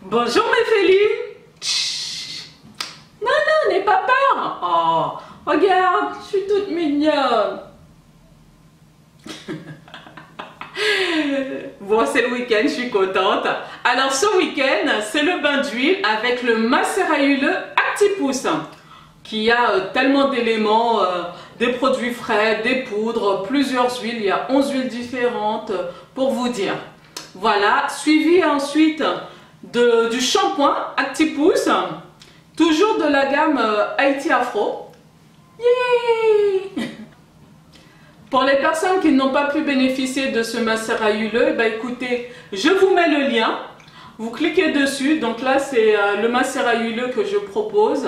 Bonjour mes Féline. Chut. Non, non, n'aie pas peur. Oh, regarde, je suis toute mignonne. Bon, c'est le week-end, je suis contente. Alors ce week-end, c'est le bain d'huile avec le macérat huileux Actipousse qui a tellement d'éléments, des produits frais, des poudres, plusieurs huiles. Il y a 11 huiles différentes pour vous dire. Voilà, suivi ensuite du shampoing Actipousse, toujours de la gamme Haïti Afro. Yay! Pour les personnes qui n'ont pas pu bénéficier de ce macérat huileux, bah écoutez, je vous mets le lien. Vous cliquez dessus. Donc là, c'est le macérat huileux que je propose.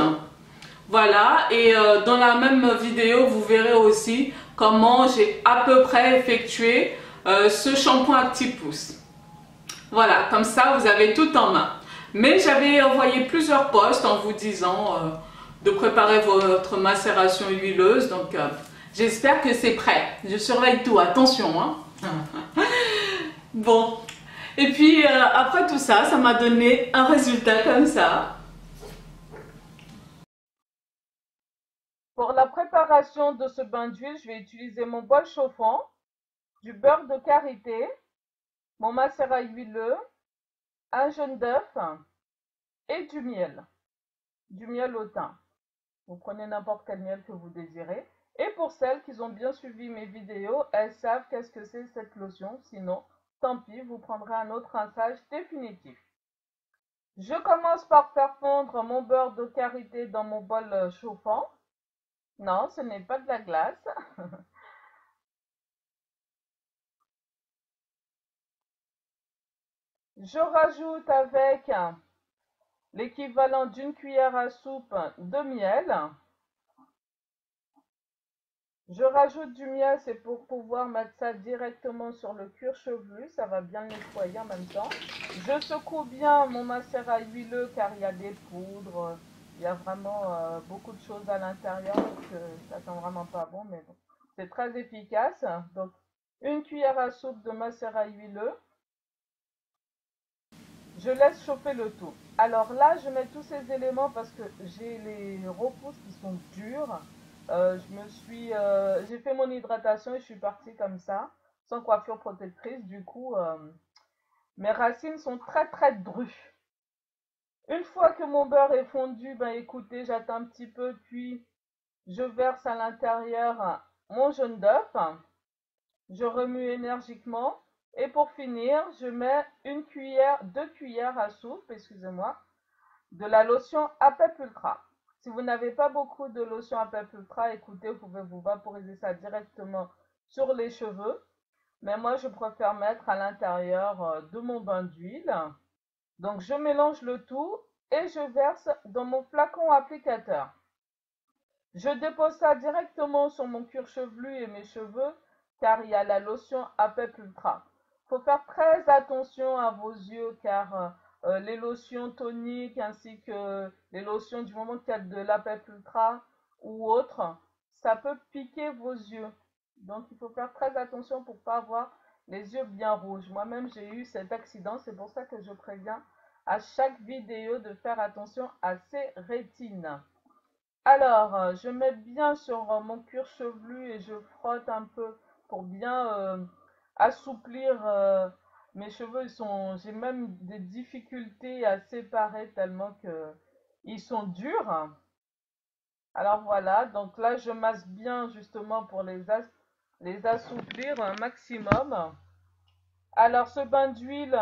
Voilà. Et dans la même vidéo, vous verrez aussi comment j'ai à peu près effectué ce shampoing Actipousse. Voilà. Comme ça, vous avez tout en main. Mais j'avais envoyé plusieurs posts en vous disant de préparer votre macération huileuse. Donc, j'espère que c'est prêt. Je surveille tout. Attention, hein. Bon. Et puis, après tout ça, ça m'a donné un résultat comme ça. Pour la préparation de ce bain d'huile, je vais utiliser mon bol chauffant, du beurre de karité, mon macérat huileux, un jaune d'œuf et du miel au thym. Vous prenez n'importe quel miel que vous désirez. Et pour celles qui ont bien suivi mes vidéos, elles savent qu'est-ce que c'est cette lotion. Sinon, tant pis, vous prendrez un autre rinçage définitif. Je commence par faire fondre mon beurre de karité dans mon bol chauffant. Non, ce n'est pas de la glace. Je rajoute avec l'équivalent d'une cuillère à soupe de miel. Je rajoute du miel, c'est pour pouvoir mettre ça directement sur le cuir chevelu. Ça va bien le nettoyer en même temps. Je secoue bien mon macérat huileux car il y a des poudres. Il y a vraiment beaucoup de choses à l'intérieur. Donc ça sent vraiment pas bon, mais bon. C'est très efficace. Donc une cuillère à soupe de macérat huileux. Je laisse chauffer le tout. Alors là, je mets tous ces éléments parce que j'ai les repousses qui sont dures. J'ai fait mon hydratation et je suis partie comme ça, sans coiffure protectrice. Du coup, mes racines sont très très drues. Une fois que mon beurre est fondu, ben écoutez, j'attends un petit peu, puis je verse à l'intérieur mon jaune d'œuf. Je remue énergiquement. Et pour finir, je mets deux cuillères à soupe, excusez-moi, de la lotion APEP Ultra. Si vous n'avez pas beaucoup de lotion APEP Ultra, écoutez, vous pouvez vous vaporiser ça directement sur les cheveux. Mais moi, je préfère mettre à l'intérieur de mon bain d'huile. Donc, je mélange le tout et je verse dans mon flacon applicateur. Je dépose ça directement sur mon cuir chevelu et mes cheveux car il y a la lotion APEP Ultra. Il faut faire très attention à vos yeux car les lotions toniques ainsi que les lotions du moment qu'il y a de l'APEP Ultra ou autre, ça peut piquer vos yeux. Donc il faut faire très attention pour ne pas avoir les yeux bien rouges. Moi-même j'ai eu cet accident, c'est pour ça que je préviens à chaque vidéo de faire attention à ces rétines. Alors, je mets bien sur mon cuir chevelu et je frotte un peu pour bien assouplir mes cheveux. J'ai même des difficultés à séparer tellement que ils sont durs. Alors voilà, donc là je masse bien justement pour les assouplir un maximum. Alors ce bain d'huile,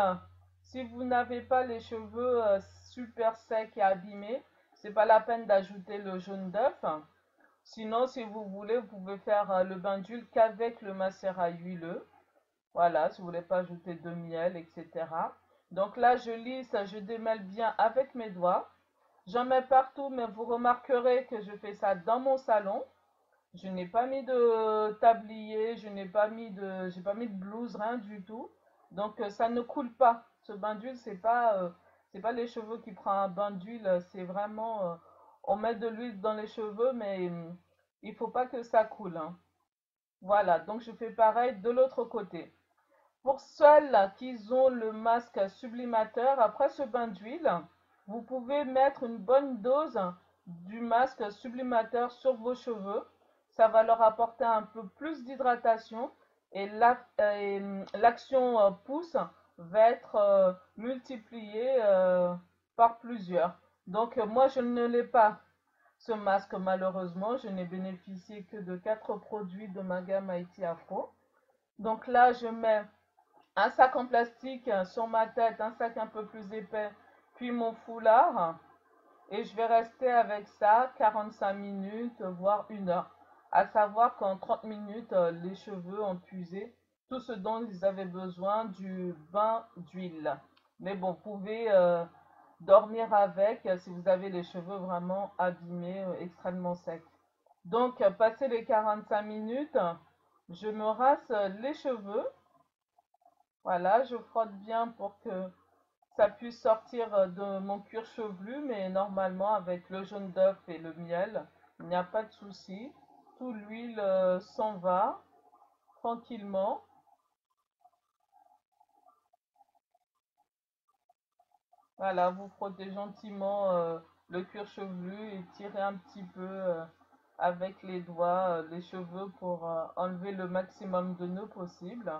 si vous n'avez pas les cheveux super secs et abîmés, c'est pas la peine d'ajouter le jaune d'œuf. Sinon, si vous voulez, vous pouvez faire le bain d'huile qu'avec le macérat huileux. Voilà, si vous voulez pas ajouter de miel, etc. Donc là, je lisse, je démêle bien avec mes doigts. J'en mets partout, mais vous remarquerez que je fais ça dans mon salon. Je n'ai pas mis de tablier, j'ai pas mis de blouse, rien du tout. Donc ça ne coule pas. Ce bain d'huile, c'est pas les cheveux qui prend un bain d'huile, c'est vraiment, on met de l'huile dans les cheveux, mais il faut pas que ça coule, hein. Voilà, donc je fais pareil de l'autre côté. Pour celles qui ont le masque sublimateur, après ce bain d'huile, vous pouvez mettre une bonne dose du masque sublimateur sur vos cheveux. Ça va leur apporter un peu plus d'hydratation et l'action pousse va être multipliée par plusieurs. Donc moi je ne l'ai pas ce masque malheureusement, je n'ai bénéficié que de 4 produits de ma gamme Haïti Afro. Donc là je mets un sac en plastique sur ma tête, un sac un peu plus épais, puis mon foulard. Et je vais rester avec ça 45 minutes, voire 1 heure. À savoir qu'en 30 minutes, les cheveux ont puisé tout ce dont ils avaient besoin du bain d'huile. Mais bon, vous pouvez dormir avec si vous avez les cheveux vraiment abîmés, extrêmement secs. Donc, passé les 45 minutes, je me rince les cheveux. Voilà, je frotte bien pour que ça puisse sortir de mon cuir chevelu, mais normalement avec le jaune d'œuf et le miel, il n'y a pas de souci. Tout l'huile s'en va tranquillement. Voilà, vous frottez gentiment le cuir chevelu et tirez un petit peu avec les doigts les cheveux pour enlever le maximum de nœuds possible.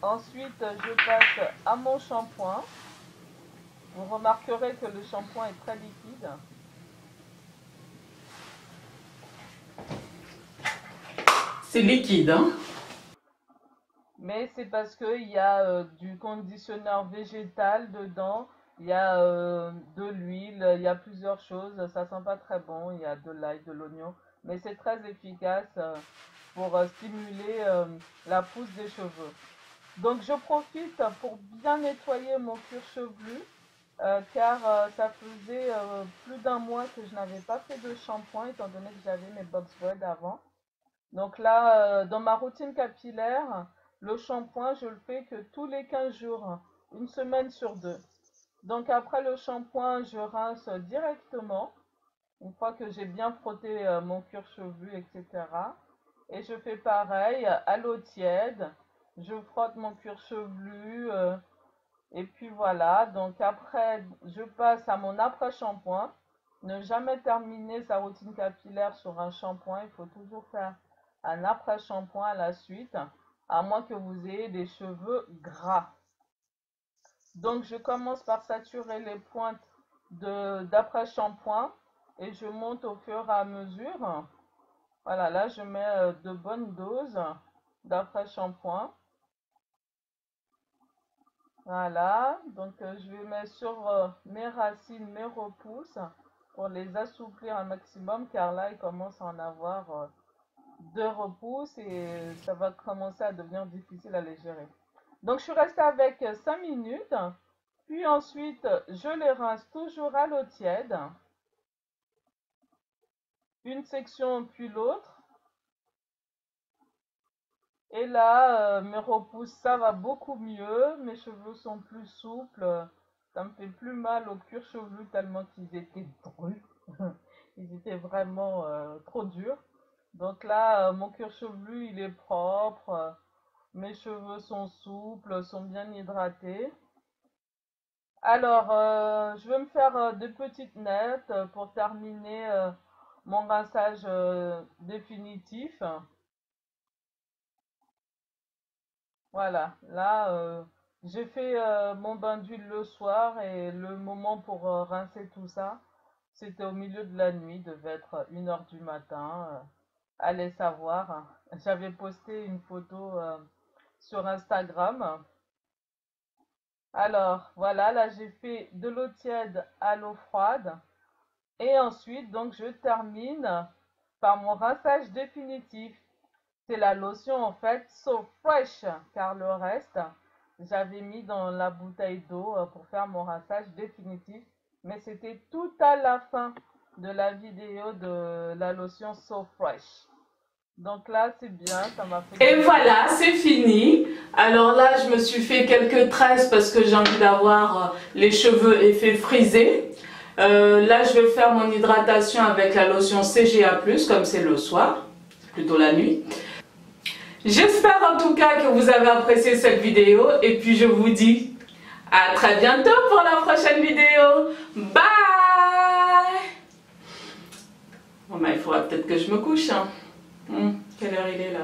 Ensuite, je passe à mon shampoing. Vous remarquerez que le shampoing est très liquide. C'est liquide, hein? Mais c'est parce qu'il y a du conditionneur végétal dedans, il y a de l'huile, il y a plusieurs choses. Ça sent pas très bon, il y a de l'ail, de l'oignon. Mais c'est très efficace pour stimuler la pousse des cheveux. Donc je profite pour bien nettoyer mon cuir chevelu car ça faisait plus d'1 mois que je n'avais pas fait de shampoing étant donné que j'avais mes box braids avant. Donc là, dans ma routine capillaire, le shampoing, je le fais que tous les 15 jours, 1 semaine sur 2. Donc après le shampoing, je rince directement, une fois que j'ai bien frotté mon cuir chevelu, etc. Et je fais pareil à l'eau tiède. Je frotte mon cuir chevelu et puis voilà. Donc après, je passe à mon après-shampoing. Ne jamais terminer sa routine capillaire sur un shampoing. Il faut toujours faire un après-shampoing à la suite, à moins que vous ayez des cheveux gras. Donc je commence par saturer les pointes d'après-shampoing et je monte au fur et à mesure. Voilà, là je mets de bonnes doses d'après-shampoing. Voilà, donc je vais mettre sur mes racines, mes repousses pour les assouplir un maximum car là il commence à en avoir 2 repousses et ça va commencer à devenir difficile à les gérer. Donc je suis restée avec 5 minutes, puis ensuite je les rince toujours à l'eau tiède. Une section puis l'autre. Et là, mes repousses, ça va beaucoup mieux. Mes cheveux sont plus souples. Ça me fait plus mal au cuir chevelu tellement qu'ils étaient drus. Ils étaient vraiment trop durs. Donc là, mon cuir chevelu, il est propre. Mes cheveux sont souples, sont bien hydratés. Alors, je vais me faire des petites nettes pour terminer mon rinçage définitif. Voilà, là, j'ai fait mon bain d'huile le soir et le moment pour rincer tout ça, c'était au milieu de la nuit, devait être 1 heure du matin. Allez savoir, j'avais posté une photo sur Instagram. Alors, voilà, là j'ai fait de l'eau tiède à l'eau froide. Et ensuite, donc, je termine par mon rinçage définitif. C'est la lotion en fait So Fresh, car le reste, j'avais mis dans la bouteille d'eau pour faire mon rinçage définitif. Mais c'était tout à la fin de la vidéo de la lotion So Fresh. Donc là, c'est bien, ça m'a fait... Et voilà, c'est fini. Alors là, je me suis fait quelques tresses parce que j'ai envie d'avoir les cheveux effet frisé. Là, je vais faire mon hydratation avec la lotion CGA+, comme c'est le soir. plutôt la nuit. J'espère en tout cas que vous avez apprécié cette vidéo et puis je vous dis à très bientôt pour la prochaine vidéo. Bye! Bon, bah, il faudra peut-être que je me couche. Hein. Quelle heure il est là?